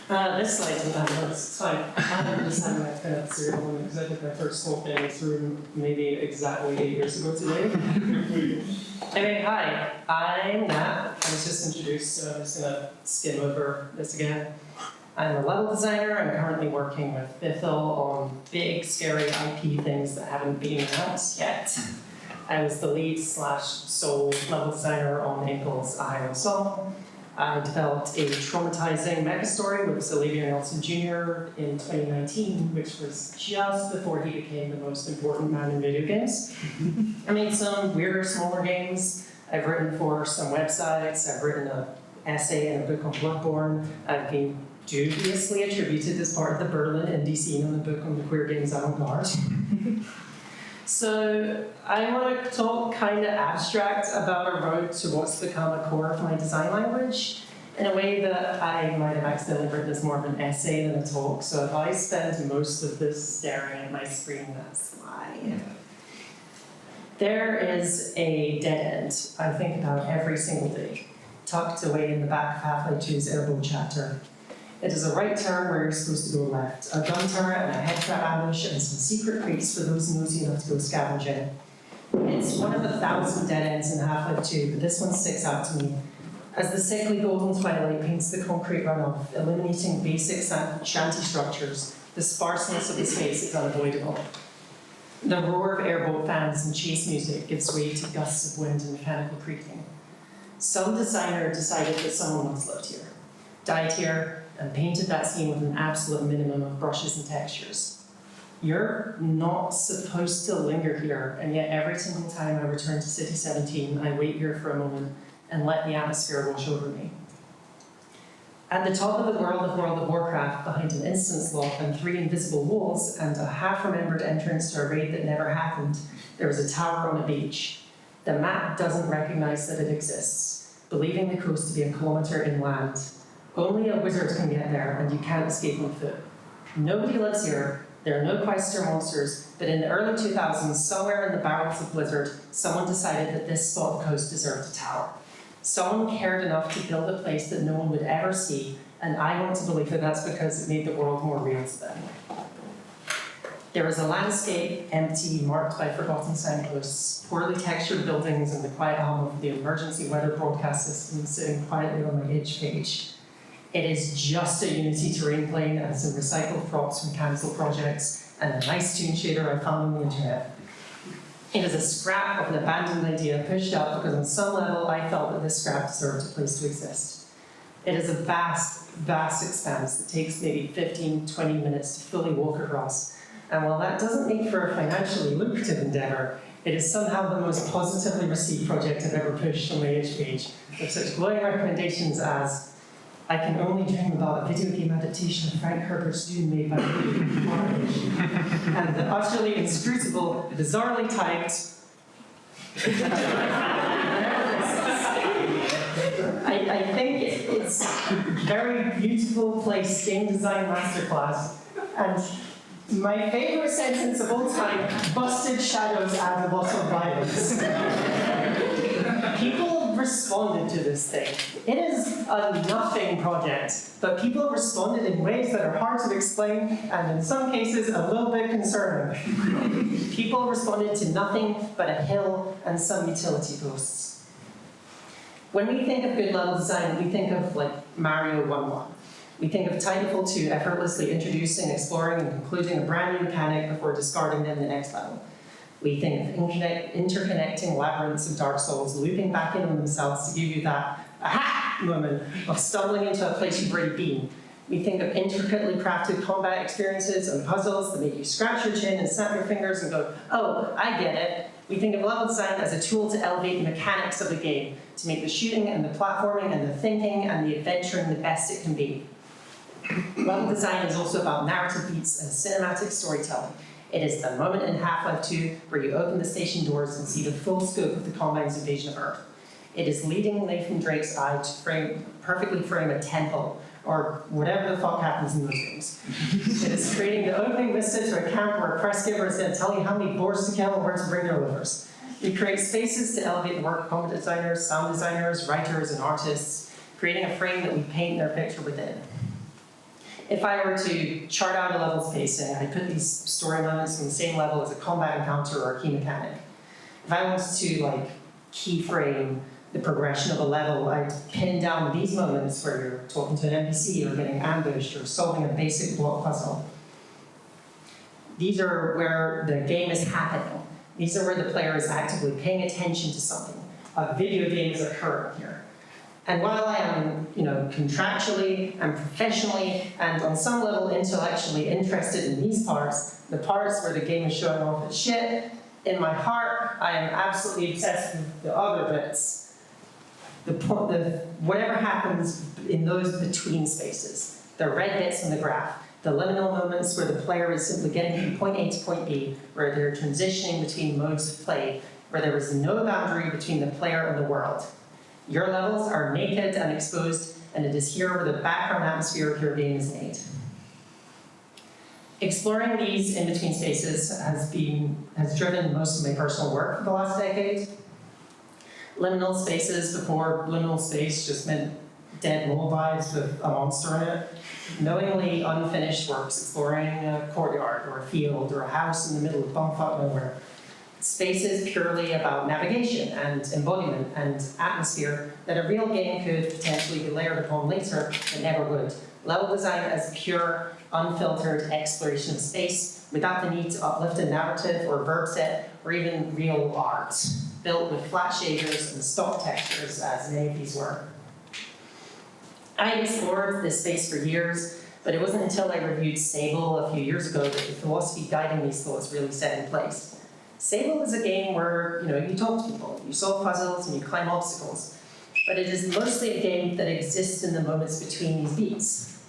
This slide is not notes. It's fine. I haven't decided my pet serial number because I did my first small thing in this room maybe exactly 8 years ago today. Anyway, hi. I'm Nat. I was just introduced, so I'm just going to skim over this again. I'm a level designer. I'm currently working with Bithell on big, scary IP things that haven't been announced yet. I was the lead/sole level designer on Inkle's A Highland Song. I developed a traumatizing mecha story with Olivia Nelson Jr. in 2019, which was just before he became the most important man in video games. I made some weirder, smaller games. I've written for some websites. I've written an essay and a book on Bloodborne. I've been dubiously attributed as part of the Berlin indie scene on the book on the queer games avant-garde. So I want to talk kind of abstract about a road to what's become a core of my design language in a way that I might have accidentally written as more of an essay than a talk. So if I spend most of this staring at my screen, that's why. There is a dead end I think about every single day, tucked away in the back of Half-Life 2's airboat chapter. It is a right turn where you're supposed to go left, a gun turret and a headtrap ambush and some secret crates for those nosy enough to go scavenging. It's one of 1,000 dead ends in Half-Life 2, but this one sticks out to me. As the sickly golden twilight paints the concrete runoff, eliminating basic shanty structures, the sparseness of the space is unavoidable. The roar of airboat fans and chase music gives way to gusts of wind and mechanical creaking. Some designer decided that someone once lived here, died here, and painted that scene with an absolute minimum of brushes and textures. You're not supposed to linger here, and yet every single time I return to City 17, I wait here for a moment and let the atmosphere wash over me. At the top of the World of Warcraft, behind an instance lock and 3 invisible walls and a half-remembered entrance to a raid that never happened, there is a tower on a beach. The map doesn't recognize that it exists, believing the coast to be a kilometer inland. Only a wizard can get there, and you can't escape on foot. Nobody lives here, there are no quests or monsters, but in the early 2000s, somewhere in the bowels of Blizzard, someone decided that this spot of the coast deserved a tower. Someone cared enough to build a place that no one would ever see, and I want to believe that that's because it made the world more real to them. There is a landscape, empty, marked by forgotten signposts, poorly textured buildings, and the quiet hum of the emergency weather broadcast system sitting quietly on my itch page. It is just a Unity terrain plane and some recycled props from cancelled projects and a nice tune shader I found on the internet. It is a scrap of an abandoned idea pushed up because on some level I felt that this scrap deserved a place to exist. It is a vast, vast expanse that takes maybe 15, 20 minutes to fully walk across. And while that doesn't make for a financially lucrative endeavor, it is somehow the most positively received project I've ever pushed on my itch page, with such glowing recommendations as I can only dream about a video game adaptation of Frank Herbert's Dune made by and the utterly inscrutable, bizarrely typed I think it's a very beautiful place game design masterclass. And my favorite sentence of all time, busted shadows add a lot of violence. People responded to this thing. It is a nothing project, but people have responded in ways that are hard to explain and in some cases a little bit concerning. People responded to nothing but a hill and some utility posts. When we think of good level design, we think of like Mario 1-1. We think of Titanfall 2 effortlessly introducing, exploring, and concluding a brand new mechanic before discarding them the next level. We think of interconnecting labyrinths of Dark Souls looping back in on themselves to give you that aha moment of stumbling into a place you've already been. We think of intricately crafted combat experiences and puzzles that make you scratch your chin and snap your fingers and go, oh, I get it. We think of level design as a tool to elevate the mechanics of the game, to make the shooting and the platforming and the thinking and the adventuring the best it can be. Level design is also about narrative beats and cinematic storytelling. It is the moment in Half-Life 2 where you open the station doors and see the full scope of the Combine's invasion of Earth. It is leading Nathan Drake's eye to perfectly frame a temple, or whatever the fuck happens in those games. It is creating the opening vista to a camp where a quest giver is going to tell you how many boars to kill and where to bring their livers. We create spaces to elevate the work of combat designers, sound designers, writers, and artists, creating a frame that we paint their picture within. If I were to chart out a level spacing, I put these story moments on the same level as a combat encounter or a key mechanic. If I wanted to like keyframe the progression of a level, I'd pin down these moments where you're talking to an NPC or getting ambushed or solving a basic block puzzle. These are where the game is happening. These are where the player is actively paying attention to something. A video game is occurring here. And while I am, contractually and professionally and on some level intellectually interested in these parts, the parts where the game is showing off its shit, in my heart, I am absolutely obsessed with the other bits. Whatever happens in those between spaces, the red bits in the graph, the liminal moments where the player is simply getting from point A to point B, where they're transitioning between modes of play, where there is no boundary between the player and the world. Your levels are naked and exposed, and it is here where the background atmosphere of your game is made. Exploring these in-between spaces has driven most of my personal work for the last decade. Liminal spaces before liminal space just meant dead mole vibes with a monster in it. Knowingly unfinished works exploring a courtyard or a field or a house in the middle of bumfuck nowhere. Spaces purely about navigation and embodiment and atmosphere that a real game could potentially be layered upon later, but never would. Level design as pure, unfiltered exploration of space without the need to uplift a narrative or verb set or even real art, built with flat shaders and stock textures as many of these were. I explored this space for years, but it wasn't until I reviewed Sable a few years ago that the philosophy guiding these thoughts really set in place. Sable is a game where you talk to people, you solve puzzles, and you climb obstacles. But it is mostly a game that exists in the moments between these beats.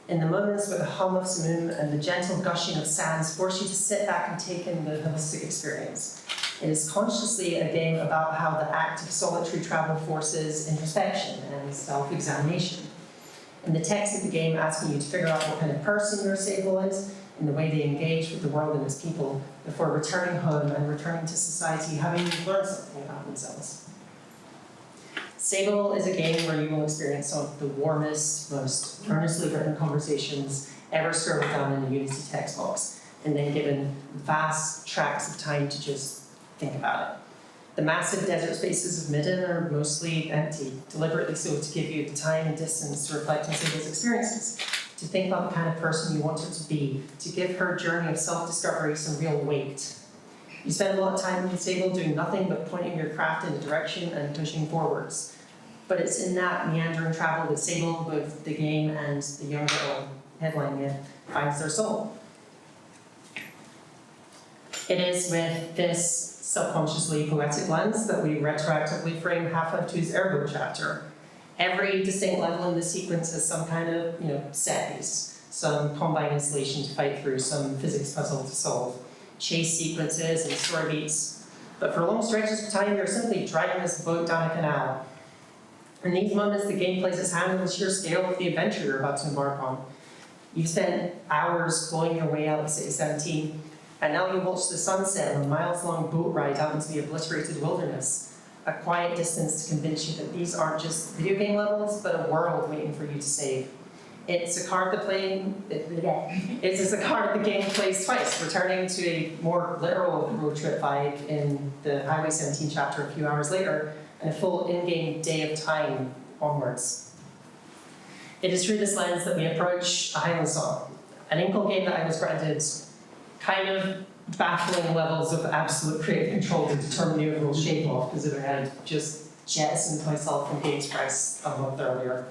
In the moments where the hum of Samum and the gentle gushing of sands force you to sit back and take in the holistic experience. It is consciously a game about how the act of solitary travel forces introspection and self-examination. In the text of the game asking you to figure out what kind of person your Sable is, in the way they engage with the world and its people, before returning home and returning to society having learned something about themselves. Sable is a game where you will experience some of the warmest, most earnestly written conversations ever scribbled down in a Unity text box, and then given vast tracts of time to just think about it. The massive desert spaces of Midden are mostly empty, deliberately so to give you the time and distance to reflect on Sable's experiences, to think about the kind of person you want her to be, to give her journey of self-discovery some real weight. You spend a lot of time in Sable doing nothing but pointing your craft in a direction and pushing forwards. But it's in that meandering travel that Sable, both the game and the young girl headlining it, finds their soul. It is with this subconsciously poetic lens that we retroactively frame Half-Life 2's Airboat chapter. Every distinct level in the sequence has some kind of, set piece, some combine installation to fight through, some physics puzzle to solve, chase sequences and story beats. But for long stretches of time, you're simply driving this boat down a canal. In these moments, the game plays its hand on the sheer scale of the adventure you're about to embark on. You've spent hours clawing your way out of City 17, and now you watch the sunset on a miles-long boat ride out into the obliterated wilderness. A quiet distance to convince you that these aren't just video game levels, but a world waiting for you to save. It's a card the game plays twice, returning to a more literal road trip vibe in the Highway 17 chapter a few hours later, and a full in-game day of time onwards. It is through this lens that we approach A Highland Song, an Inkle game that I was granted kind of baffling levels of absolute creative control to determine the overall shape of, because I had just jettisoned myself from GameSpress a month earlier.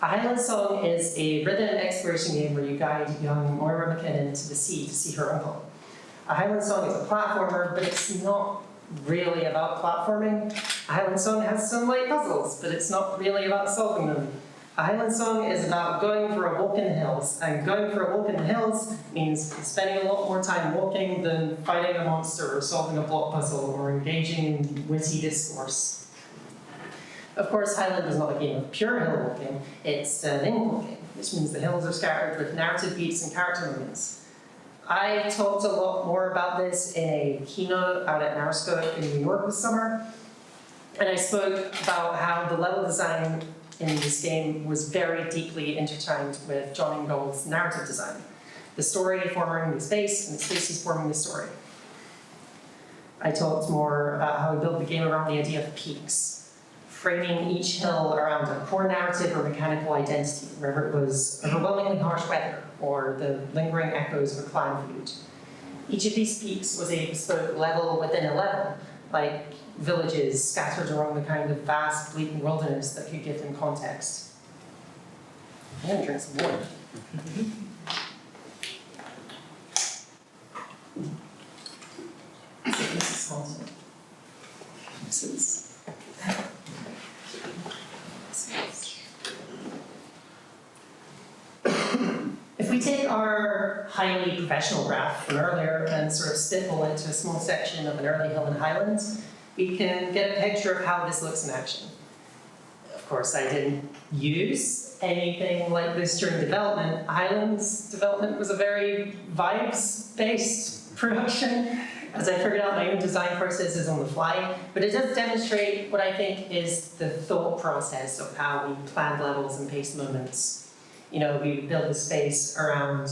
A Highland Song is a rhythm exploration game where you guide young Moira McKinnon to the sea to see her uncle. A Highland Song is a platformer, but it's not really about platforming. A Highland Song has some light puzzles, but it's not really about solving them. A Highland Song is about going for a walk in the hills, and going for a walk in the hills means spending a lot more time walking than fighting a monster or solving a block puzzle or engaging in witty discourse. Of course, Highland is not a game of pure hill walking, it's an Inkle game, which means the hills are scattered with narrative beats and character moments. I talked a lot more about this in a keynote out at NARSCO in New York this summer, and I spoke about how the level design in this game was very deeply intertwined with John Ingle's narrative design. The story forming the space, and the space is forming the story. I talked more about how we built the game around the idea of peaks, framing each hill around a core narrative or mechanical identity, whether it was overwhelmingly harsh weather or the lingering echoes of a climb feud. Each of these peaks was a bespoke level within a level, like villages scattered along the kind of vast, bleak wilderness that could give them context. I'm gonna drink some water. This is haunted. This is. If we take our highly professional graph from earlier and sort of spitball into a small section of an early hill in Highland, we can get a picture of how this looks in action. Of course, I didn't use anything like this during development. Highland's development was a very vibes-based production, as I figured out my own design processes on the fly, but it does demonstrate what I think is the thought process of how we planned levels and paced moments. You know, we build the space around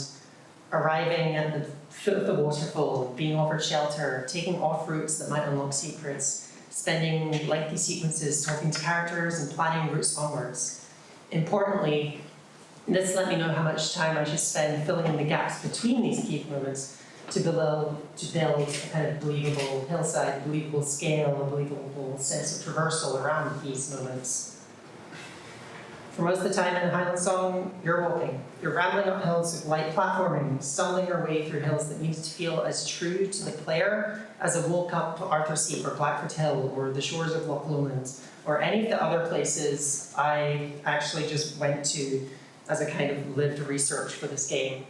arriving at the foot of the waterfall, being offered shelter, taking off routes that might unlock secrets, spending lengthy sequences talking to characters and planning routes onwards. Importantly, this let me know how much time I should spend filling in the gaps between these key moments to build a kind of believable hillside, a believable scale, a believable sense of traversal around these moments. For most of the time in A Highland Song, you're walking. You're rambling up hills with light platforming, stumbling your way through hills that need to feel as true to the player as a walk up Arthur's Seat or Blackford Hill or the shores of Loch Lomond or any of the other places I actually just went to as a kind of lived research for this game.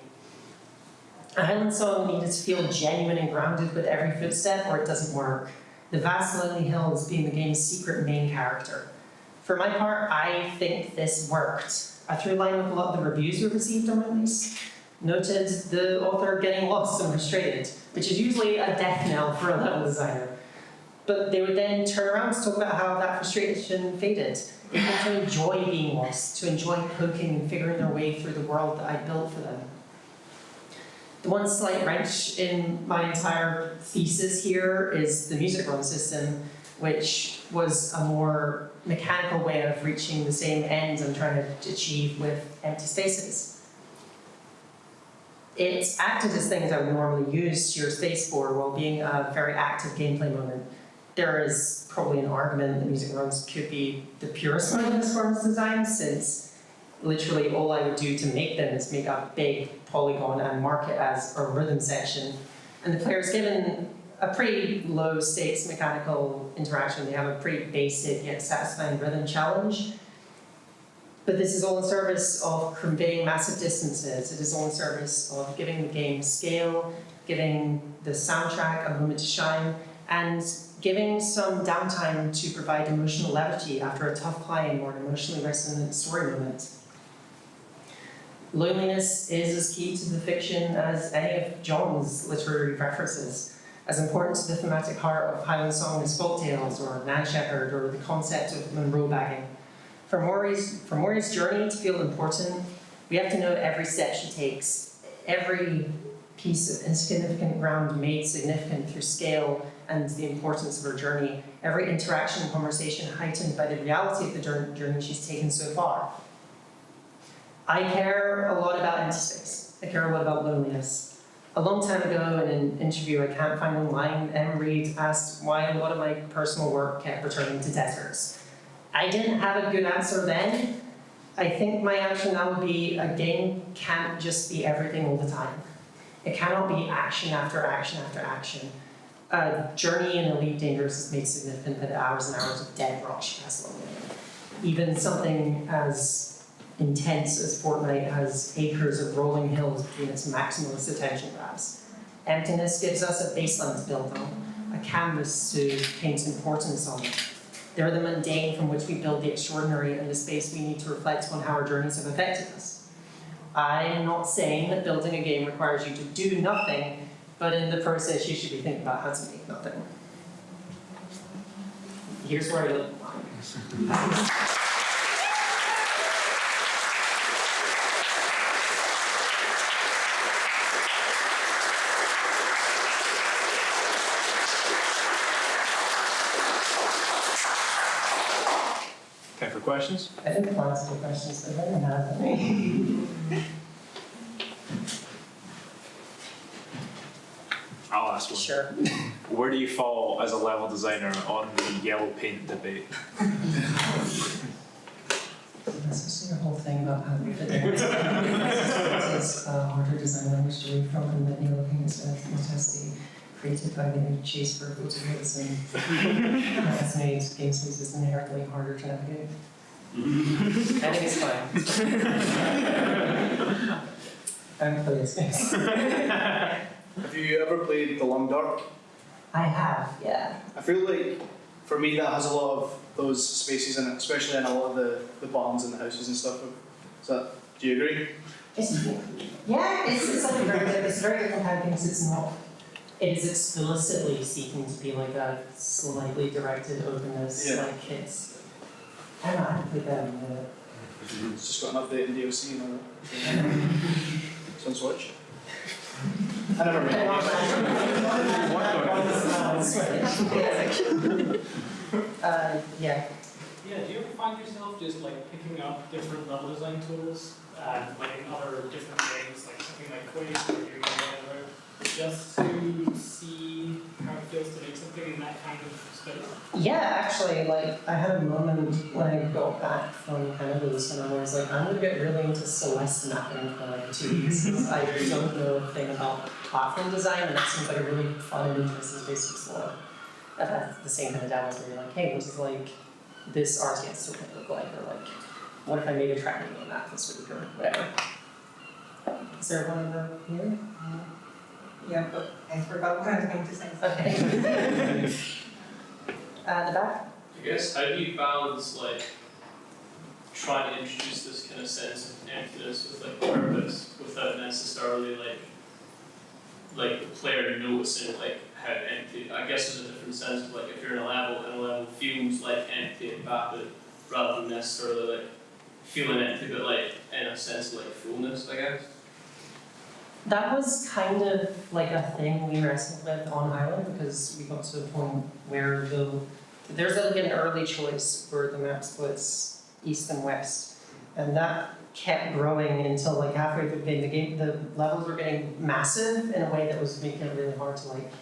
A Highland Song needed to feel genuine and grounded with every footstep or it doesn't work. The vast lonely hills being the game's secret main character. For my part, I think this worked. A through line with a lot of the reviews we received on release noted the author getting lost and frustrated, which is usually a death knell for a level designer. But they would then turn around to talk about how that frustration faded. They came to enjoy being lost, to enjoy poking and figuring their way through the world that I built for them. The one slight wrench in my entire thesis here is the music run system, which was a more mechanical way of reaching the same ends I'm trying to achieve with empty spaces. It acted as things I would normally use your space for while being a very active gameplay moment. There is probably an argument that music runs could be the purest one in this form's design, since literally all I would do to make them is make a big polygon and mark it as a rhythm section. And the player is given a pretty low stakes mechanical interaction. They have a pretty basic yet satisfying rhythm challenge. But this is all in service of conveying massive distances. It is all in service of giving the game scale, giving the soundtrack a moment to shine, and giving some downtime to provide emotional levity after a tough climb or an emotionally resonant story moment. Loneliness is as key to the fiction as any of John's literary references. As important to the thematic heart of Highland Song as folk tales or Nan Shepherd or the concept of Monroe bagging. For Maury's journey to feel important, we have to know every step she takes, every piece of insignificant ground made significant through scale and the importance of her journey, every interaction and conversation heightened by the reality of the journey she's taken so far. I care a lot about empty space. I care a lot about loneliness. A long time ago in an interview I can't find online, M. Reed asked why a lot of my personal work kept returning to deserts. I didn't have a good answer then. I think my answer now would be a game can't just be everything all the time. It cannot be action after action after action. A journey in Elite Dangerous is made significant by the hours and hours of dead rock she has along the way. Even something as intense as Fortnite has acres of rolling hills between its maximalist attention grabs. Emptiness gives us a baseline to build on, a canvas to paint importance on. They're the mundane from which we build the extraordinary and the space we need to reflect on how our journeys have affected us. I'm not saying that building a game requires you to do nothing, but in the process you should be thinking about how to make nothing. Here's where I look. questions? I didn't plan to do questions, but then have any. I'll ask one. Sure. Where do you fall as a level designer on the yellow paint debate? That's just your whole thing about how we fit in. It's a harder design language to read from, and that you're looking at necessity created by the chase for photographs and that's made game spaces inherently harder to navigate. I think it's fine. I haven't played this game. Have you ever played The Long Dark? I have, yeah. I feel like, for me, that has a lot of those spaces in it, especially in a lot of the barns and the houses and stuff. Do you agree? It's like it's very different kind of things. It's not. It is explicitly seeking to be like a slightly directed openness. Yeah. Like it's. I don't know. I haven't played that in a minute. It's just got an update in DLC and all that. It's on Switch. I never read Yeah. Yeah, do you ever find yourself just like picking up different level design tools and like in other different games, like something like Clayton or doing whatever, just to see how it feels to make something in that kind of space? Yeah, actually, like I had a moment when I got back from Canada's and I was like, I'm gonna get really into Celeste mapping for like 2 weeks. I don't know a thing about platform design, and that seems like a really fun and interesting space to explore. I've had the same kind of demos where you're like, hey, what does like this RTS token look like? Or like, what if I made a tracking game map this week or whatever? Is there one over here? Yeah, but I forgot what I was going to say. Okay. The back? I guess, how do you balance like trying to introduce this kind of sense of emptiness with like purpose without necessarily like the player noticing like how empty? I guess there's a different sense of like if you're in a level and a level feels like empty and vapid rather than necessarily like feeling empty but like in a sense of like fullness, I guess. That was kind of like a thing we wrestled with on Highland because we got to a point where there's like an early choice where the map splits east and west, and that kept growing until like halfway through the game. The levels were getting massive in a way that was making it really hard to like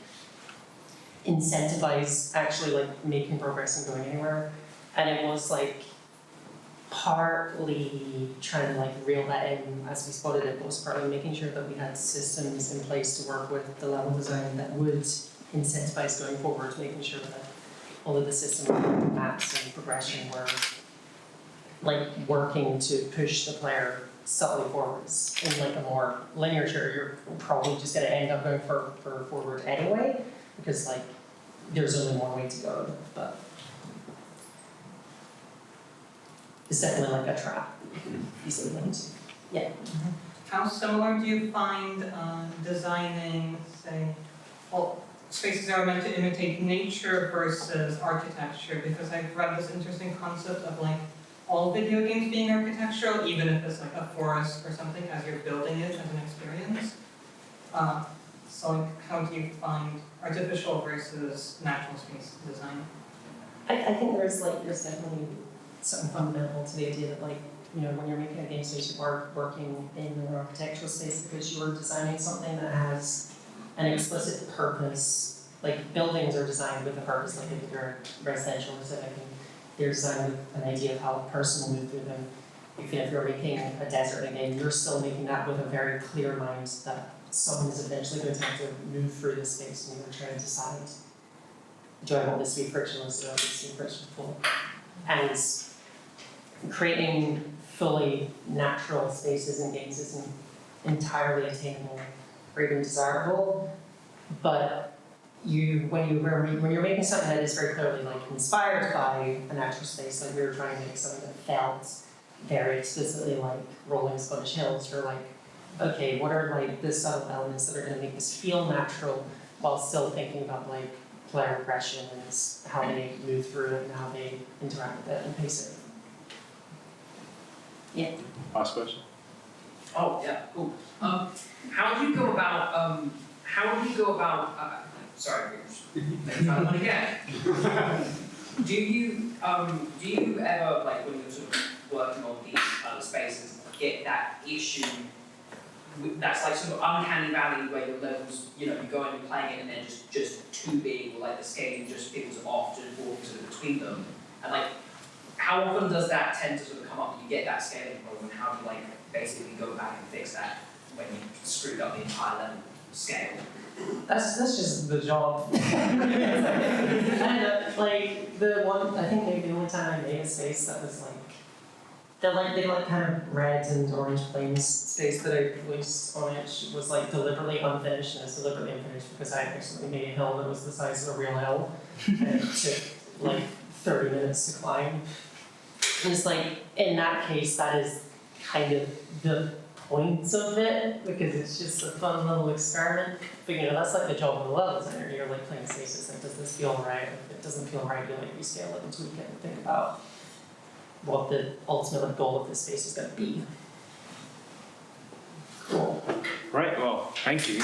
incentivize actually like making progress and going anywhere, and it was like partly trying to like reel that in as we spotted it, but was partly making sure that we had systems in place to work with the level design that would incentivize going forward, making sure that all of the system maps and progression were like working to push the player subtly forwards in like a more linear chair. You're probably just gonna end up going for forward anyway, because like there's only one way to go, but it's definitely like a trap. Easily linked. Yeah. How similar do you find designing, say, well, spaces that are meant to imitate nature versus architecture? Because I've read this interesting concept of like all video games being architectural, even if it's like a forest or something, as you're building it as an experience. So like, how do you find artificial versus natural space design? I think there's definitely something fundamental to the idea that like, you know, when you're making a game space, you are working in an architectural space because you're designing something that has an explicit purpose. Like buildings are designed with a purpose, like if you're residential or something, they're designed with an idea of how a person will move through them. Even if you're making a desert again, you're still making that with a very clear mind that someone is eventually going to have to move through this space and you're trying to decide, do I want this to be frictionless or do I want this to be frictionful? And creating fully natural spaces in games isn't entirely attainable or even desirable, but when you're making something that is very clearly like inspired by a natural space, like we were trying to make something that felt very explicitly like rolling Scottish hills, you're like, okay, what are like the subtle elements that are going to make this feel natural while still thinking about like player aggression and how they move through it and how they interact with it and pace it. Yeah. Last question. Oh, yeah, cool. How do you go about, sorry, try that one again. Do you ever, like, when you're sort of working on these spaces, get that issue that's like sort of uncanny valley where your levels, you know, you go and you're playing it and they're just too big, or like the scaling just feels off to walk sort of between them, and like how often does that tend to sort of come up? Do you get that scaling problem, and how do you like basically go back and fix that when you screwed up the entire level scale? That's just the job. And like the one, I think maybe the only time I made a space that was like, they like kind of red and orange plains space that I released on it was like deliberately unfinished, and it's deliberately unfinished because I actually made a hill that was the size of a real hill, and it took like 30 minutes to climb. And it's like, in that case, that is kind of the point of it, because it's just a fun little experiment. But you know, that's like the job of the level designer. You're like playing spaces, like, does this feel right? If it doesn't feel right, you like rescale it and tweak it and think about what the ultimate goal of this space is going to be. Cool. Right, well, thank you.